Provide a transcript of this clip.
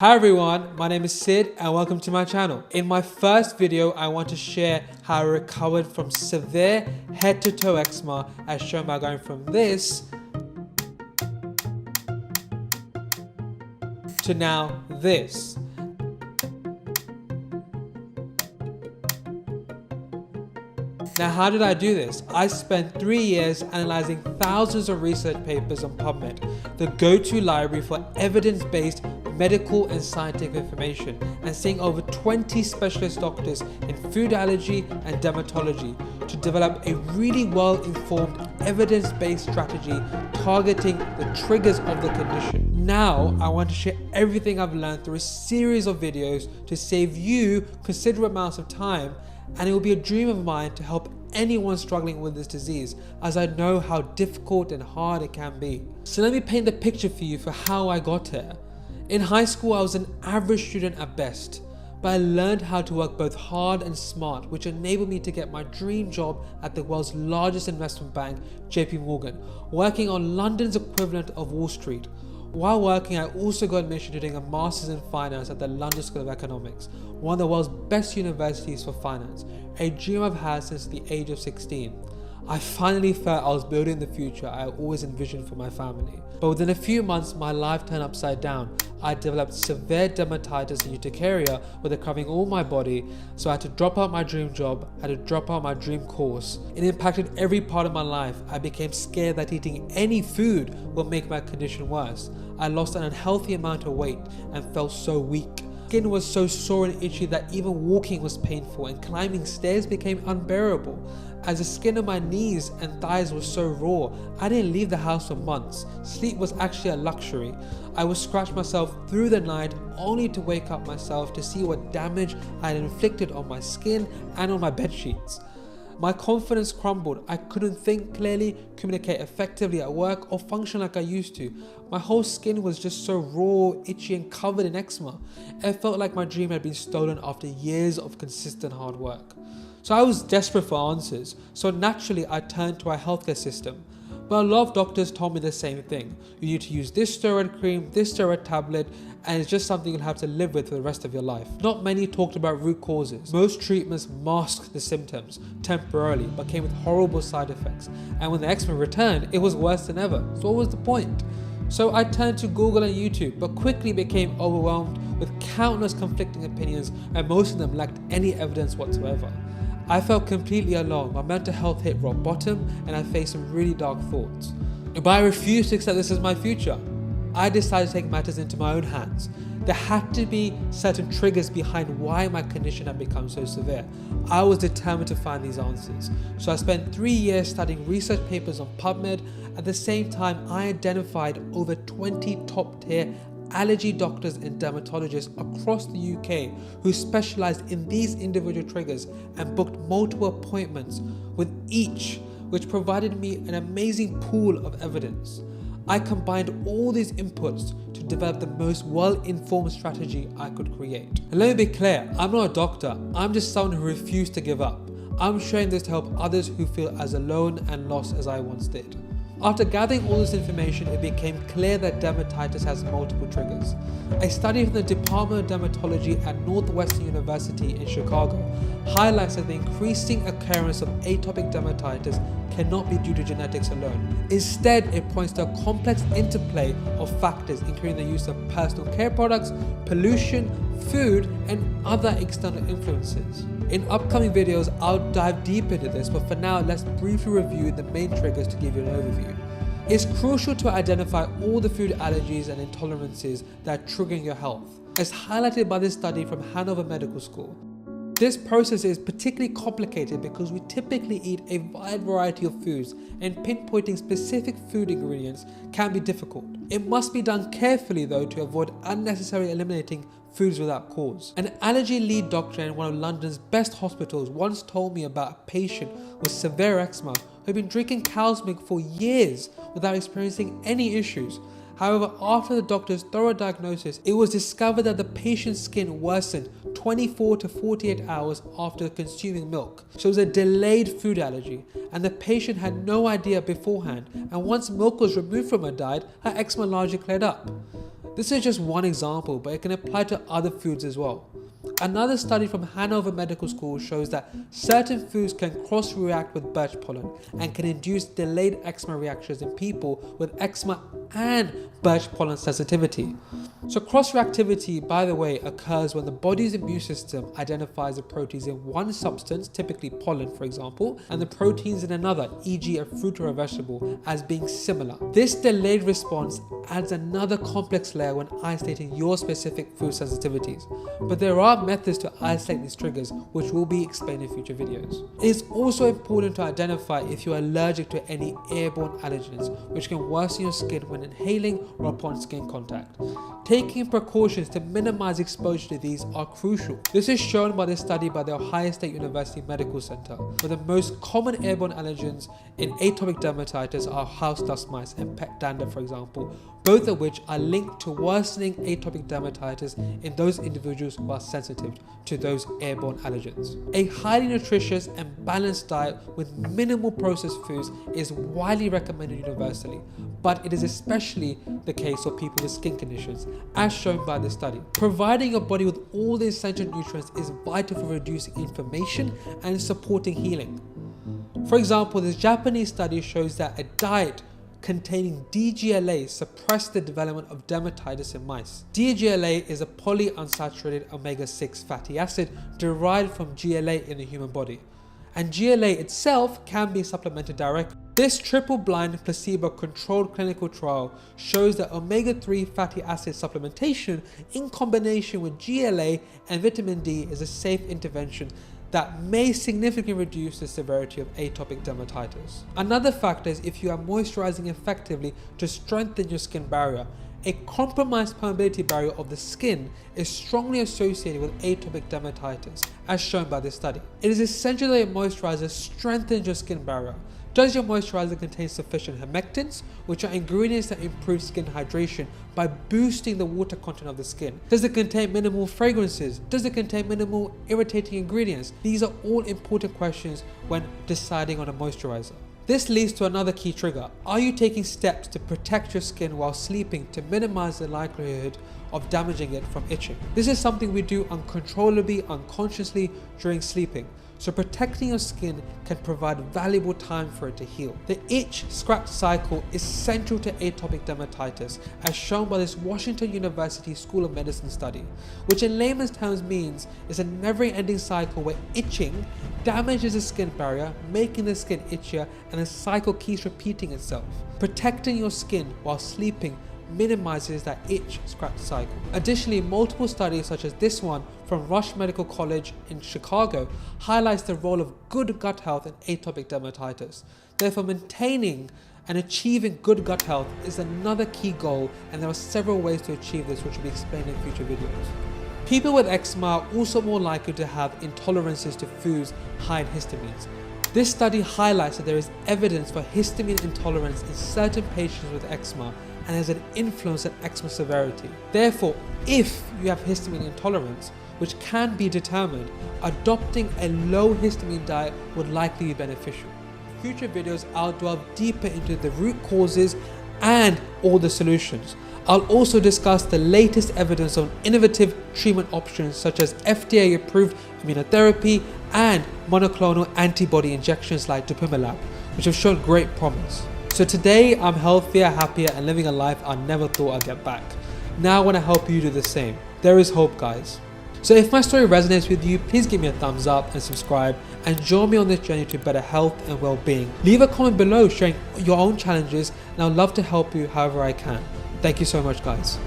Hi everyone, my name is Sid and welcome to my channel. In my first video, I want to share how I recovered from severe head-to-toe eczema as shown by going from this to now this. Now, how did I do this? I spent 3 years analyzing thousands of research papers on PubMed, the go-to library for evidence-based medical and scientific information, and seeing over 20 specialist doctors in food allergy and dermatology to develop a really well-informed, evidence-based strategy targeting the triggers of the condition. Now, I want to share everything I've learned through a series of videos to save you considerable amounts of time, and it will be a dream of mine to help anyone struggling with this disease, as I know how difficult and hard it can be. So let me paint the picture for you for how I got here. In high school, I was an average student at best, but I learned how to work both hard and smart, which enabled me to get my dream job at the world's largest investment bank, JP Morgan, working on London's equivalent of Wall Street. While working, I also got admission to doing a Master's in Finance at the London School of Economics, one of the world's best universities for finance, a dream I've had since the age of 16. I finally felt I was building the future I always envisioned for my family. But within a few months, my life turned upside down. I developed severe dermatitis and urticaria with it covering all my body, so I had to drop out my dream job, I had to drop out my dream course. It impacted every part of my life. I became scared that eating any food would make my condition worse. I lost an unhealthy amount of weight and felt so weak. Skin was so sore and itchy that even walking was painful, and climbing stairs became unbearable. As the skin of my knees and thighs was so raw, I didn't leave the house for months. Sleep was actually a luxury. I would scratch myself through the night only to wake up myself to see what damage I had inflicted on my skin and on my bed sheets. My confidence crumbled. I couldn't think clearly, communicate effectively at work, or function like I used to. My whole skin was just so raw, itchy, and covered in eczema. It felt like my dream had been stolen after years of consistent hard work. So I was desperate for answers, so naturally I turned to our healthcare system. But a lot of doctors told me the same thing. You need to use this steroid cream, this steroid tablet, and it's just something you'll have to live with for the rest of your life. Not many talked about root causes. Most treatments masked the symptoms temporarily, but came with horrible side effects. And when the eczema returned, it was worse than ever. So what was the point? So I turned to Google and YouTube, but quickly became overwhelmed with countless conflicting opinions, and most of them lacked any evidence whatsoever. I felt completely alone. My mental health hit rock bottom and I faced some really dark thoughts. But I refused to accept this as my future. I decided to take matters into my own hands. There had to be certain triggers behind why my condition had become so severe. I was determined to find these answers. So I spent 3 years studying research papers on PubMed. At the same time, I identified over 20 top-tier allergy doctors and dermatologists across the UK who specialized in these individual triggers and booked multiple appointments with each, which provided me an amazing pool of evidence. I combined all these inputs to develop the most well-informed strategy I could create. And let me be clear, I'm not a doctor, I'm just someone who refused to give up. I'm sharing this to help others who feel as alone and lost as I once did. After gathering all this information, it became clear that dermatitis has multiple triggers. A study from the Department of Dermatology at Northwestern University in Chicago highlights that the increasing occurrence of atopic dermatitis cannot be due to genetics alone. Instead, it points to a complex interplay of factors, including the use of personal care products, pollution, food, and other external influences. In upcoming videos, I'll dive deep into this, but for now, let's briefly review the main triggers to give you an overview. It's crucial to identify all the food allergies and intolerances that are triggering your health, as highlighted by this study from Hanover Medical School. This process is particularly complicated because we typically eat a wide variety of foods, and pinpointing specific food ingredients can be difficult. It must be done carefully though to avoid unnecessarily eliminating foods without cause. An allergy lead doctor in one of London's best hospitals once told me about a patient with severe eczema who had been drinking cow's milk for years without experiencing any issues. However, after the doctor's thorough diagnosis, it was discovered that the patient's skin worsened 24 to 48 hours after consuming milk. So it was a delayed food allergy, and the patient had no idea beforehand, and once milk was removed from her diet, her eczema largely cleared up. This is just one example, but it can apply to other foods as well. Another study from Hanover Medical School shows that certain foods can cross-react with birch pollen and can induce delayed eczema reactions in people with eczema and birch pollen sensitivity. So cross-reactivity, by the way, occurs when the body's immune system identifies the proteins in one substance, typically pollen for example, and the proteins in another, e.g. a fruit or a vegetable, as being similar. This delayed response adds another complex layer when isolating your specific food sensitivities. But there are methods to isolate these triggers, which will be explained in future videos. It is also important to identify if you are allergic to any airborne allergens, which can worsen your skin when inhaling or upon skin contact. Taking precautions to minimize exposure to these are crucial. This is shown by this study by the Ohio State University Medical Center, where the most common airborne allergens in atopic dermatitis are house dust mites and pet dander, for example, both of which are linked to worsening atopic dermatitis in those individuals who are sensitive to those airborne allergens. A highly nutritious and balanced diet with minimal processed foods is widely recommended universally, but it is especially the case for people with skin conditions, as shown by this study. Providing your body with all the essential nutrients is vital for reducing inflammation and supporting healing. For example, this Japanese study shows that a diet containing DGLA suppressed the development of dermatitis in mice. DGLA is a polyunsaturated omega-6 fatty acid derived from GLA in the human body, and GLA itself can be supplemented directly. This triple-blind placebo-controlled clinical trial shows that omega-3 fatty acid supplementation in combination with GLA and vitamin D is a safe intervention that may significantly reduce the severity of atopic dermatitis. Another factor is if you are moisturizing effectively to strengthen your skin barrier. A compromised permeability barrier of the skin is strongly associated with atopic dermatitis, as shown by this study. It is essential that your moisturizer strengthens your skin barrier. Does your moisturizer contain sufficient humectants, which are ingredients that improve skin hydration by boosting the water content of the skin? Does it contain minimal fragrances? Does it contain minimal irritating ingredients? These are all important questions when deciding on a moisturizer. This leads to another key trigger. Are you taking steps to protect your skin while sleeping to minimize the likelihood of damaging it from itching? This is something we do uncontrollably, unconsciously during sleeping. So protecting your skin can provide valuable time for it to heal. The itch-scratch cycle is central to atopic dermatitis, as shown by this Washington University School of Medicine study, which in layman's terms means it's a never-ending cycle where itching damages the skin barrier, making the skin itchier, and the cycle keeps repeating itself. Protecting your skin while sleeping minimizes that itch-scratch cycle. Additionally, multiple studies such as this one from Rush Medical College in Chicago highlights the role of good gut health in atopic dermatitis. Therefore, maintaining and achieving good gut health is another key goal, and there are several ways to achieve this, which will be explained in future videos. People with eczema are also more likely to have intolerances to foods high in histamines. This study highlights that there is evidence for histamine intolerance in certain patients with eczema and has an influence on eczema severity. Therefore, if you have histamine intolerance, which can be determined, adopting a low histamine diet would likely be beneficial. In future videos, I'll delve deeper into the root causes and all the solutions. I'll also discuss the latest evidence on innovative treatment options such as FDA-approved immunotherapy and monoclonal antibody injections like dupilumab, which have shown great promise. So today I'm healthier, happier, and living a life I never thought I'd get back. Now I want to help you do the same. There is hope, guys. So if my story resonates with you, please give me a thumbs up and subscribe, and join me on this journey to better health and well-being. Leave a comment below sharing your own challenges, and I'd love to help you however I can. Thank you so much, guys.